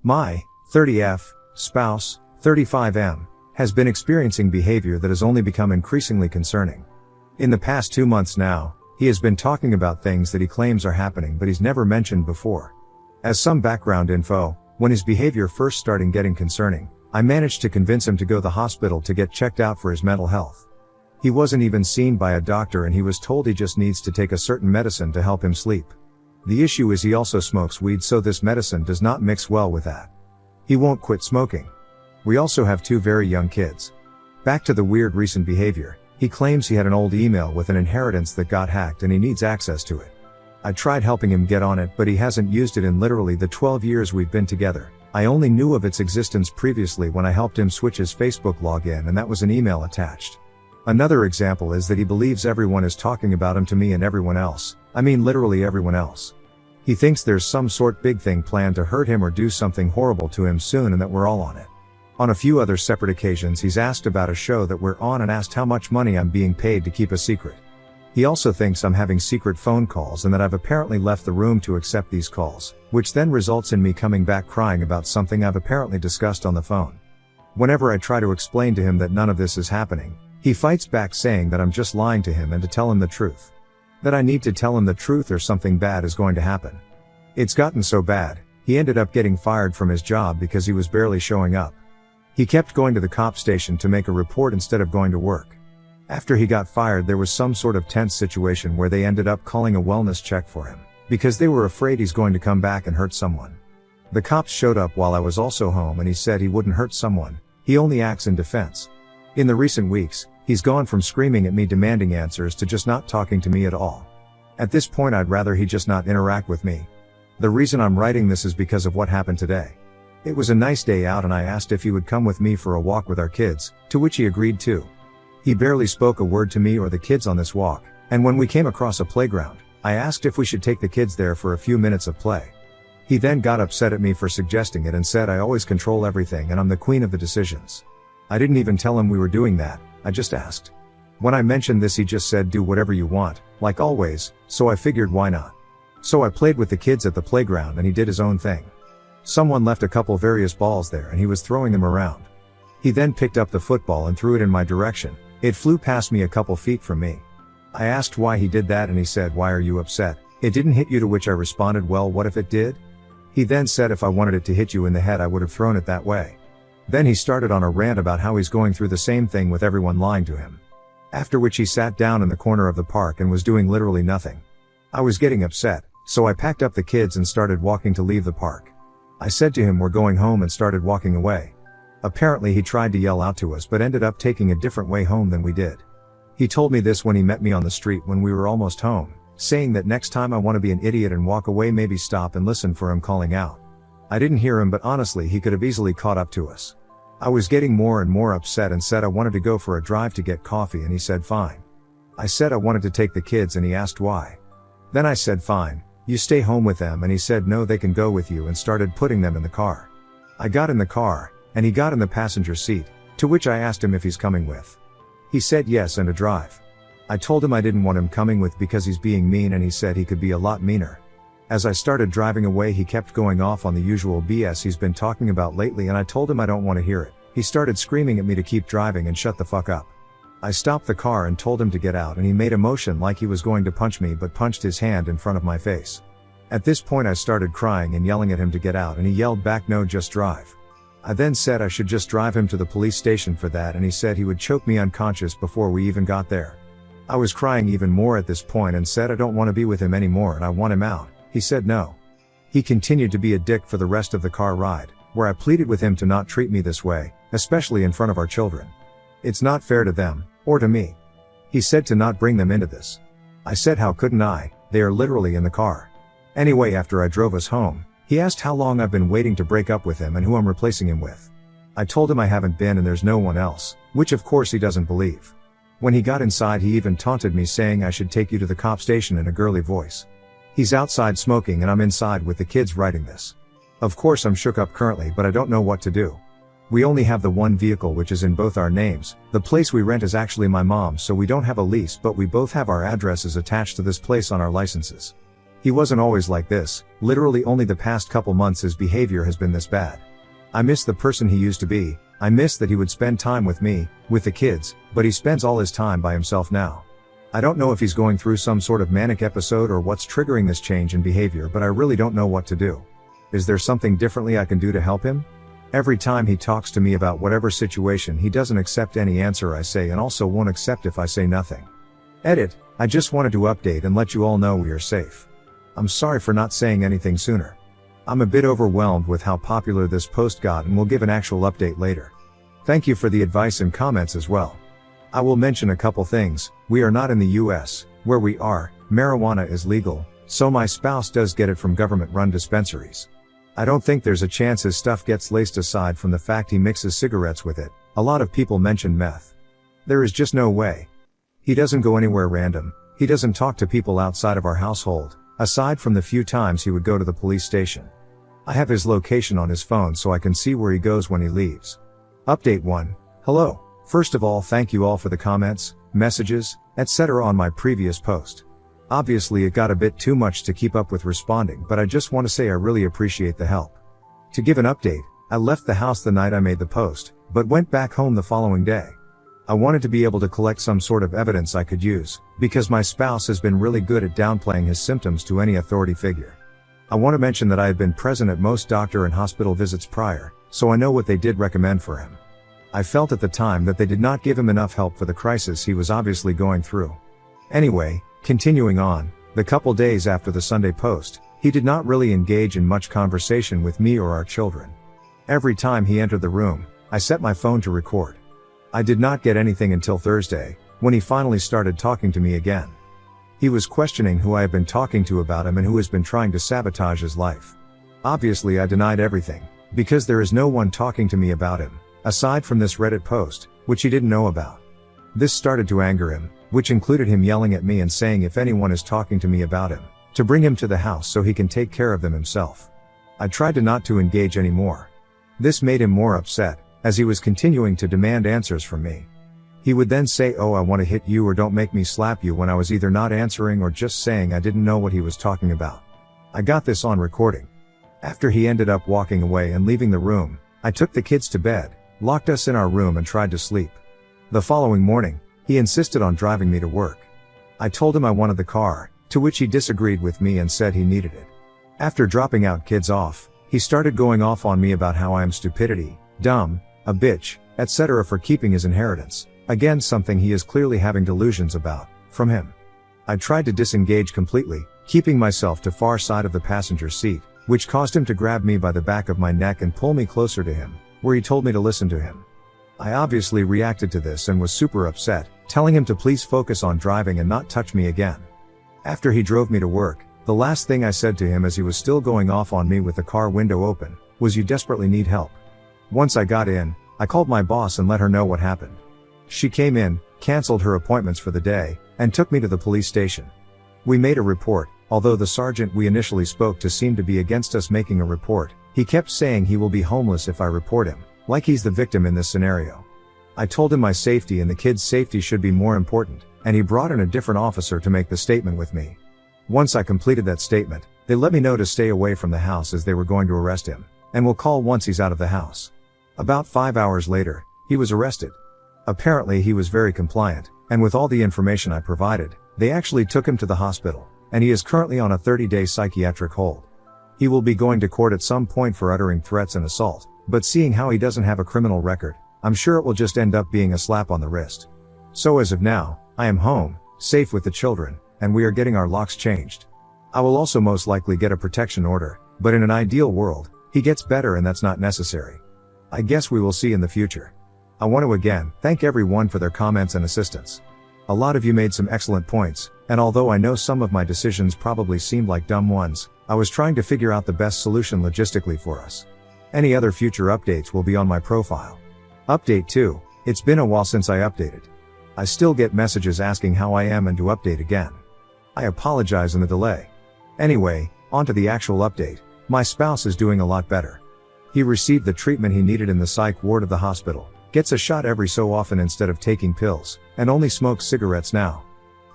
My 30F spouse, 35M, has been experiencing behavior that has only become increasingly concerning. In the past 2 months now, he has been talking about things that he claims are happening but he's never mentioned before. As some background info, when his behavior first started getting concerning, I managed to convince him to go to the hospital to get checked out for his mental health. He wasn't even seen by a doctor and he was told he just needs to take a certain medicine to help him sleep. The issue is he also smokes weed, so this medicine does not mix well with that. He won't quit smoking. We also have 2 very young kids. Back to the weird recent behavior, he claims he had an old email with an inheritance that got hacked and he needs access to it. I tried helping him get on it, but he hasn't used it in literally the 12 years we've been together. I only knew of its existence previously when I helped him switch his Facebook login, and that was an email attached. Another example is that he believes everyone is talking about him to me and everyone else. I mean literally everyone else. He thinks there's some sort big thing planned to hurt him or do something horrible to him soon and that we're all on it. On a few other separate occasions he's asked about a show that we're on and asked how much money I'm being paid to keep a secret. He also thinks I'm having secret phone calls and that I've apparently left the room to accept these calls, which then results in me coming back crying about something I've apparently discussed on the phone. Whenever I try to explain to him that none of this is happening, he fights back saying that I'm just lying to him and to tell him the truth. That I need to tell him the truth or something bad is going to happen. It's gotten so bad, he ended up getting fired from his job because he was barely showing up. He kept going to the cop station to make a report instead of going to work. After he got fired, there was some sort of tense situation where they ended up calling a wellness check for him, because they were afraid he's going to come back and hurt someone. The cops showed up while I was also home and he said he wouldn't hurt someone, he only acts in defense. In the recent weeks, he's gone from screaming at me demanding answers to just not talking to me at all. At this point I'd rather he just not interact with me. The reason I'm writing this is because of what happened today. It was a nice day out and I asked if he would come with me for a walk with our kids, to which he agreed to. He barely spoke a word to me or the kids on this walk, and when we came across a playground, I asked if we should take the kids there for a few minutes of play. He then got upset at me for suggesting it and said I always control everything and I'm the queen of the decisions. I didn't even tell him we were doing that, I just asked. When I mentioned this he just said do whatever you want, like always, so I figured why not. So I played with the kids at the playground and he did his own thing. Someone left a couple various balls there and he was throwing them around. He then picked up the football and threw it in my direction. It flew past me a couple feet from me. I asked why he did that and he said, "Why are you upset? It didn't hit you," to which I responded, "Well, what if it did?" He then said if I wanted it to hit you in the head I would have thrown it that way. Then he started on a rant about how he's going through the same thing with everyone lying to him. After which he sat down in the corner of the park and was doing literally nothing. I was getting upset, so I packed up the kids and started walking to leave the park. I said to him we're going home and started walking away. Apparently he tried to yell out to us but ended up taking a different way home than we did. He told me this when he met me on the street when we were almost home, saying that next time I want to be an idiot and walk away, maybe stop and listen for him calling out. I didn't hear him, but honestly he could have easily caught up to us. I was getting more and more upset and said I wanted to go for a drive to get coffee and he said fine. I said I wanted to take the kids and he asked why. Then I said fine, you stay home with them, and he said no, they can go with you, and started putting them in the car. I got in the car, and he got in the passenger seat, to which I asked him if he's coming with. He said yes and to drive. I told him I didn't want him coming with because he's being mean, and he said he could be a lot meaner. As I started driving away he kept going off on the usual BS he's been talking about lately, and I told him I don't want to hear it. He started screaming at me to keep driving and shut the fuck up. I stopped the car and told him to get out, and he made a motion like he was going to punch me but punched his hand in front of my face. At this point I started crying and yelling at him to get out, and he yelled back, "No, just drive." I then said I should just drive him to the police station for that, and he said he would choke me unconscious before we even got there. I was crying even more at this point and said I don't want to be with him anymore and I want him out. He said no. He continued to be a dick for the rest of the car ride, where I pleaded with him to not treat me this way, especially in front of our children. It's not fair to them, or to me. He said to not bring them into this. I said how couldn't I, they are literally in the car. Anyway, after I drove us home, he asked how long I've been waiting to break up with him and who I'm replacing him with. I told him I haven't been and there's no one else, which of course he doesn't believe. When he got inside he even taunted me saying I should take you to the cop station in a girly voice. He's outside smoking and I'm inside with the kids writing this. Of course I'm shook up currently, but I don't know what to do. We only have the one vehicle which is in both our names. The place we rent is actually my mom's, so we don't have a lease, but we both have our addresses attached to this place on our licenses. He wasn't always like this, literally only the past couple months his behavior has been this bad. I miss the person he used to be, I miss that he would spend time with me, with the kids, but he spends all his time by himself now. I don't know if he's going through some sort of manic episode or what's triggering this change in behavior, but I really don't know what to do. Is there something differently I can do to help him? Every time he talks to me about whatever situation, he doesn't accept any answer I say and also won't accept if I say nothing. Edit, I just wanted to update and let you all know we are safe. I'm sorry for not saying anything sooner. I'm a bit overwhelmed with how popular this post got and will give an actual update later. Thank you for the advice and comments as well. I will mention a couple things. We are not in the US, where we are, marijuana is legal, so my spouse does get it from government-run dispensaries. I don't think there's a chance his stuff gets laced aside from the fact he mixes cigarettes with it. A lot of people mention meth. There is just no way. He doesn't go anywhere random, he doesn't talk to people outside of our household, aside from the few times he would go to the police station. I have his location on his phone so I can see where he goes when he leaves. Update 1. Hello. First of all, thank you all for the comments, messages, etc. on my previous post. Obviously it got a bit too much to keep up with responding, but I just want to say I really appreciate the help. To give an update, I left the house the night I made the post, but went back home the following day. I wanted to be able to collect some sort of evidence I could use, because my spouse has been really good at downplaying his symptoms to any authority figure. I want to mention that I had been present at most doctor and hospital visits prior, so I know what they did recommend for him. I felt at the time that they did not give him enough help for the crisis he was obviously going through. Anyway, continuing on, the couple days after the Sunday post, he did not really engage in much conversation with me or our children. Every time he entered the room, I set my phone to record. I did not get anything until Thursday, when he finally started talking to me again. He was questioning who I have been talking to about him and who has been trying to sabotage his life. Obviously I denied everything, because there is no one talking to me about him, aside from this Reddit post, which he didn't know about. This started to anger him, which included him yelling at me and saying if anyone is talking to me about him, to bring him to the house so he can take care of them himself. I tried to not to engage anymore. This made him more upset, as he was continuing to demand answers from me. He would then say, "Oh, I want to hit you," or "Don't make me slap you," when I was either not answering or just saying I didn't know what he was talking about. I got this on recording. After he ended up walking away and leaving the room, I took the kids to bed, locked us in our room and tried to sleep. The following morning, he insisted on driving me to work. I told him I wanted the car, to which he disagreed with me and said he needed it. After dropping out kids off, he started going off on me about how I am stupidity, dumb, a bitch, etc. for keeping his inheritance. Again, something he is clearly having delusions about, from him. I tried to disengage completely, keeping myself to far side of the passenger seat, which caused him to grab me by the back of my neck and pull me closer to him, where he told me to listen to him. I obviously reacted to this and was super upset, telling him to please focus on driving and not touch me again. After he drove me to work, the last thing I said to him as he was still going off on me with the car window open, was, "You desperately need help." Once I got in, I called my boss and let her know what happened. She came in, canceled her appointments for the day, and took me to the police station. We made a report, although the sergeant we initially spoke to seemed to be against us making a report. He kept saying he will be homeless if I report him, like he's the victim in this scenario. I told him my safety and the kids' safety should be more important, and he brought in a different officer to make the statement with me. Once I completed that statement, they let me know to stay away from the house as they were going to arrest him, and will call once he's out of the house. About 5 hours later, he was arrested. Apparently he was very compliant, and with all the information I provided, they actually took him to the hospital, and he is currently on a 30-day psychiatric hold. He will be going to court at some point for uttering threats and assault, but seeing how he doesn't have a criminal record, I'm sure it will just end up being a slap on the wrist. So as of now, I am home, safe with the children, and we are getting our locks changed. I will also most likely get a protection order, but in an ideal world, he gets better and that's not necessary. I guess we will see in the future. I want to again thank everyone for their comments and assistance. A lot of you made some excellent points, and although I know some of my decisions probably seemed like dumb ones, I was trying to figure out the best solution logistically for us. Any other future updates will be on my profile. Update 2. It's been a while since I updated. I still get messages asking how I am and to update again. I apologize in the delay. Anyway, on to the actual update. My spouse is doing a lot better. He received the treatment he needed in the psych ward of the hospital, gets a shot every so often instead of taking pills, and only smokes cigarettes now.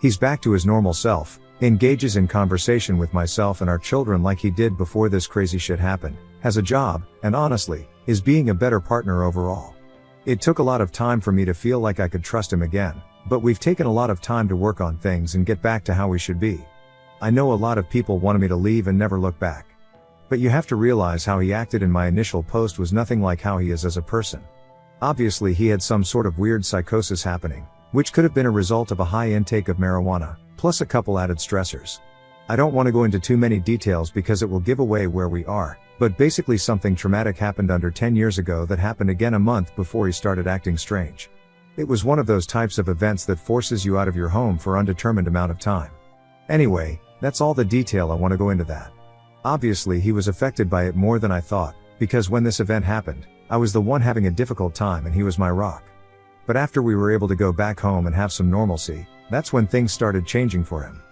He's back to his normal self, engages in conversation with myself and our children like he did before this crazy shit happened, has a job, and honestly, is being a better partner overall. It took a lot of time for me to feel like I could trust him again, but we've taken a lot of time to work on things and get back to how we should be. I know a lot of people wanted me to leave and never look back. But you have to realize how he acted in my initial post was nothing like how he is as a person. Obviously he had some sort of weird psychosis happening, which could have been a result of a high intake of marijuana, plus a couple added stressors. I don't want to go into too many details because it will give away where we are, but basically something traumatic happened under 10 years ago that happened again a month before he started acting strange. It was one of those types of events that forces you out of your home for undetermined amount of time. Anyway, that's all the detail I want to go into that. Obviously he was affected by it more than I thought, because when this event happened, I was the one having a difficult time and he was my rock. But after we were able to go back home and have some normalcy, that's when things started changing for him.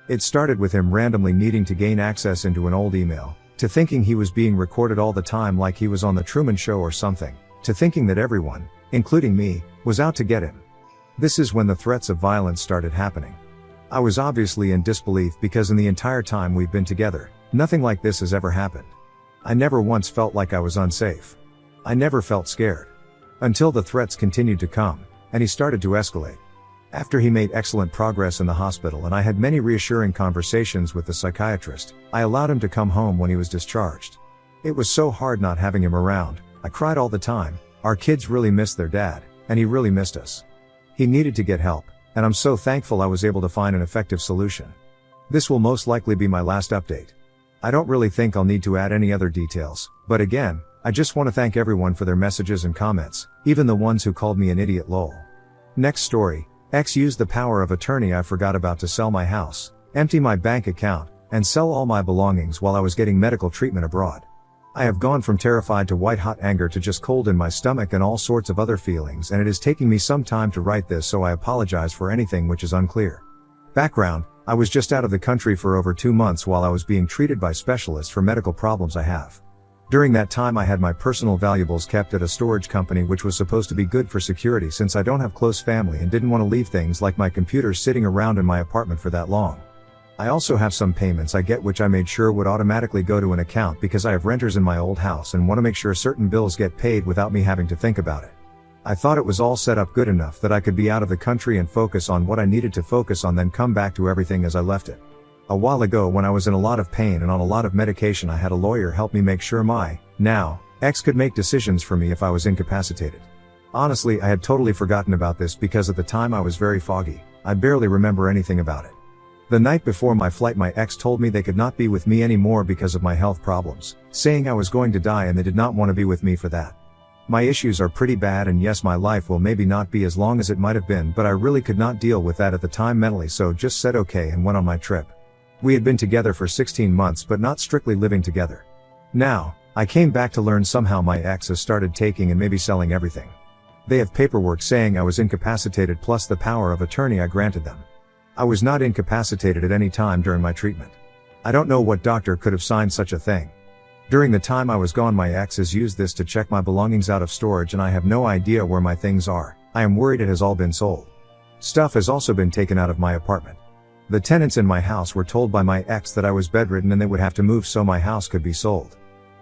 It started with him randomly needing to gain access into an old email, to thinking he was being recorded all the time like he was on the Truman Show or something, to thinking that everyone, including me, was out to get him. This is when the threats of violence started happening. I was obviously in disbelief because in the entire time we've been together, nothing like this has ever happened. I never once felt like I was unsafe. I never felt scared. Until the threats continued to come, and he started to escalate. After he made excellent progress in the hospital and I had many reassuring conversations with the psychiatrist, I allowed him to come home when he was discharged. It was so hard not having him around. I cried all the time. Our kids really missed their dad, and he really missed us. He needed to get help, and I'm so thankful I was able to find an effective solution. This will most likely be my last update. I don't really think I'll need to add any other details, but again, I just want to thank everyone for their messages and comments, even the ones who called me an idiot lol. Next story, X used the power of attorney I forgot about to sell my house, empty my bank account, and sell all my belongings while I was getting medical treatment abroad. I have gone from terrified to white-hot anger to just cold in my stomach and all sorts of other feelings, and it is taking me some time to write this, so I apologize for anything which is unclear. Background: I was just out of the country for over 2 months while I was being treated by specialists for medical problems I have. During that time I had my personal valuables kept at a storage company which was supposed to be good for security since I don't have close family and didn't want to leave things like my computer sitting around in my apartment for that long. I also have some payments I get which I made sure would automatically go to an account because I have renters in my old house and want to make sure certain bills get paid without me having to think about it. I thought it was all set up good enough that I could be out of the country and focus on what I needed to focus on, then come back to everything as I left it. A while ago when I was in a lot of pain and on a lot of medication, I had a lawyer help me make sure my, now, ex could make decisions for me if I was incapacitated. Honestly, I had totally forgotten about this because at the time I was very foggy. I barely remember anything about it. The night before my flight, my ex told me they could not be with me anymore because of my health problems, saying I was going to die and they did not want to be with me for that. My issues are pretty bad, and yes, my life will maybe not be as long as it might have been, but I really could not deal with that at the time mentally, so just said okay and went on my trip. We had been together for 16 months but not strictly living together. Now, I came back to learn somehow my ex has started taking and maybe selling everything. They have paperwork saying I was incapacitated plus the power of attorney I granted them. I was not incapacitated at any time during my treatment. I don't know what doctor could have signed such a thing. During the time I was gone, my ex has used this to check my belongings out of storage and I have no idea where my things are. I am worried it has all been sold. Stuff has also been taken out of my apartment. The tenants in my house were told by my ex that I was bedridden and they would have to move so my house could be sold.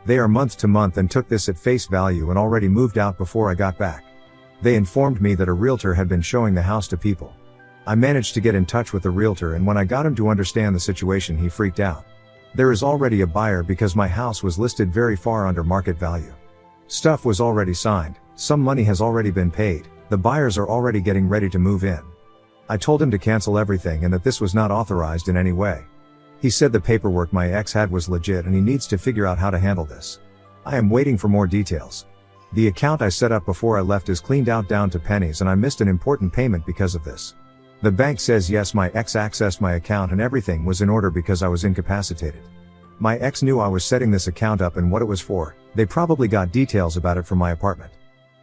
They are month to month and took this at face value and already moved out before I got back. They informed me that a realtor had been showing the house to people. I managed to get in touch with the realtor, and when I got him to understand the situation, he freaked out. There is already a buyer because my house was listed very far under market value. Stuff was already signed, some money has already been paid, the buyers are already getting ready to move in. I told him to cancel everything and that this was not authorized in any way. He said the paperwork my ex had was legit and he needs to figure out how to handle this. I am waiting for more details. The account I set up before I left is cleaned out down to pennies and I missed an important payment because of this. The bank says yes, my ex accessed my account and everything was in order because I was incapacitated. My ex knew I was setting this account up and what it was for. They probably got details about it from my apartment.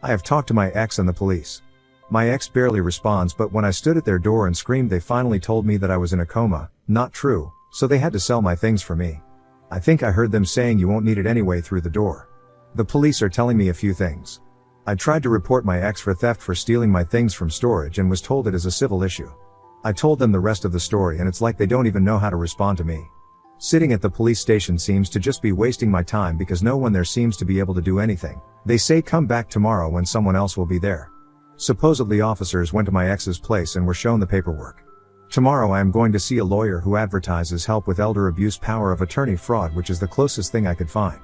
I have talked to my ex and the police. My ex barely responds, but when I stood at their door and screamed, they finally told me that I was in a coma. Not true, so they had to sell my things for me. I think I heard them saying you won't need it anyway through the door. The police are telling me a few things. I tried to report my ex for theft for stealing my things from storage and was told it is a civil issue. I told them the rest of the story and it's like they don't even know how to respond to me. Sitting at the police station seems to just be wasting my time because no one there seems to be able to do anything. They say come back tomorrow when someone else will be there. Supposedly officers went to my ex's place and were shown the paperwork. Tomorrow I am going to see a lawyer who advertises help with elder abuse power of attorney fraud, which is the closest thing I could find.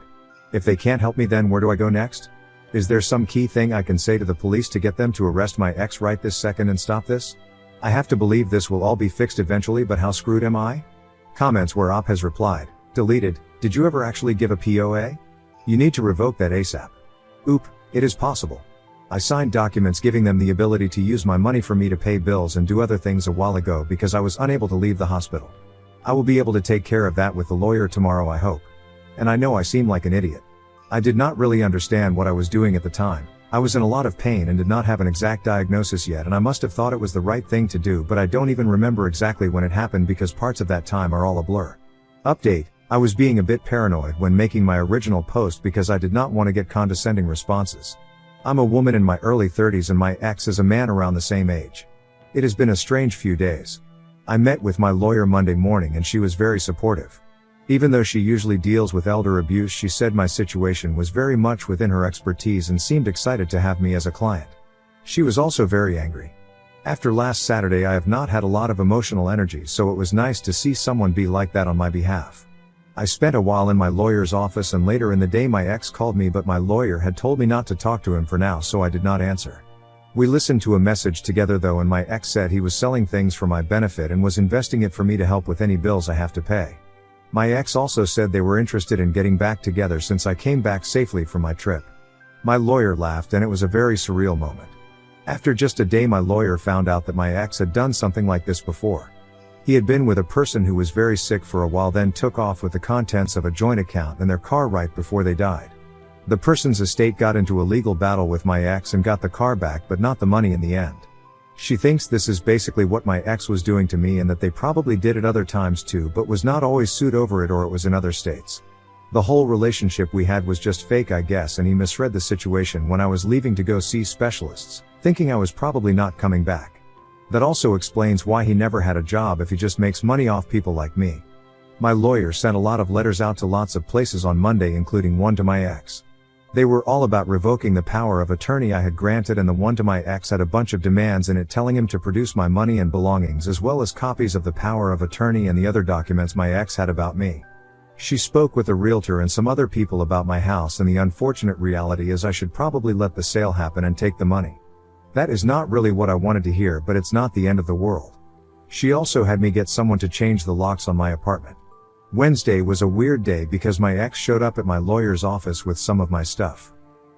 If they can't help me, then where do I go next? Is there some key thing I can say to the police to get them to arrest my ex right this second and stop this? I have to believe this will all be fixed eventually, but how screwed am I? Comments where Op has replied, deleted, did you ever actually give a POA? You need to revoke that ASAP. Oop, it is possible. I signed documents giving them the ability to use my money for me to pay bills and do other things a while ago because I was unable to leave the hospital. I will be able to take care of that with the lawyer tomorrow, I hope. And I know I seem like an idiot. I did not really understand what I was doing at the time. I was in a lot of pain and did not have an exact diagnosis yet, and I must have thought it was the right thing to do, but I don't even remember exactly when it happened because parts of that time are all a blur. Update: I was being a bit paranoid when making my original post because I did not want to get condescending responses. I'm a woman in my early 30s and my ex is a man around the same age. It has been a strange few days. I met with my lawyer Monday morning and she was very supportive. Even though she usually deals with elder abuse, she said my situation was very much within her expertise and seemed excited to have me as a client. She was also very angry. After last Saturday I have not had a lot of emotional energy, so it was nice to see someone be like that on my behalf. I spent a while in my lawyer's office and later in the day my ex called me, but my lawyer had told me not to talk to him for now, so I did not answer. We listened to a message together though, and my ex said he was selling things for my benefit and was investing it for me to help with any bills I have to pay. My ex also said they were interested in getting back together since I came back safely from my trip. My lawyer laughed and it was a very surreal moment. After just a day my lawyer found out that my ex had done something like this before. He had been with a person who was very sick for a while, then took off with the contents of a joint account and their car right before they died. The person's estate got into a legal battle with my ex and got the car back but not the money in the end. She thinks this is basically what my ex was doing to me and that they probably did it other times too, but was not always sued over it, or it was in other states. The whole relationship we had was just fake, I guess, and he misread the situation when I was leaving to go see specialists, thinking I was probably not coming back. That also explains why he never had a job if he just makes money off people like me. My lawyer sent a lot of letters out to lots of places on Monday, including one to my ex. They were all about revoking the power of attorney I had granted, and the one to my ex had a bunch of demands in it telling him to produce my money and belongings as well as copies of the power of attorney and the other documents my ex had about me. She spoke with a realtor and some other people about my house, and the unfortunate reality is I should probably let the sale happen and take the money. That is not really what I wanted to hear, but it's not the end of the world. She also had me get someone to change the locks on my apartment. Wednesday was a weird day because my ex showed up at my lawyer's office with some of my stuff.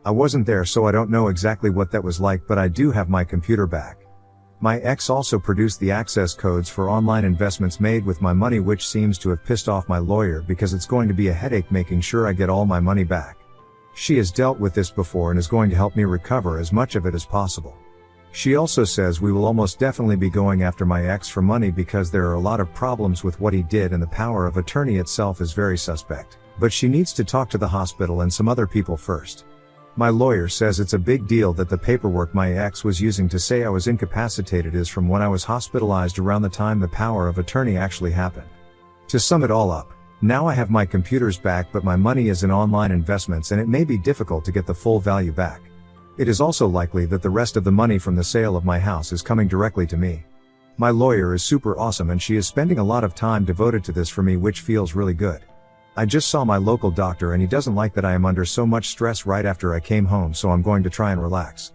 I wasn't there, so I don't know exactly what that was like, but I do have my computer back. My ex also produced the access codes for online investments made with my money, which seems to have pissed off my lawyer because it's going to be a headache making sure I get all my money back. She has dealt with this before and is going to help me recover as much of it as possible. She also says we will almost definitely be going after my ex for money because there are a lot of problems with what he did and the power of attorney itself is very suspect, but she needs to talk to the hospital and some other people first. My lawyer says it's a big deal that the paperwork my ex was using to say I was incapacitated is from when I was hospitalized around the time the power of attorney actually happened. To sum it all up, now I have my computers back, but my money is in online investments and it may be difficult to get the full value back. It is also likely that the rest of the money from the sale of my house is coming directly to me. My lawyer is super awesome and she is spending a lot of time devoted to this for me, which feels really good. I just saw my local doctor and he doesn't like that I am under so much stress right after I came home, so I'm going to try and relax.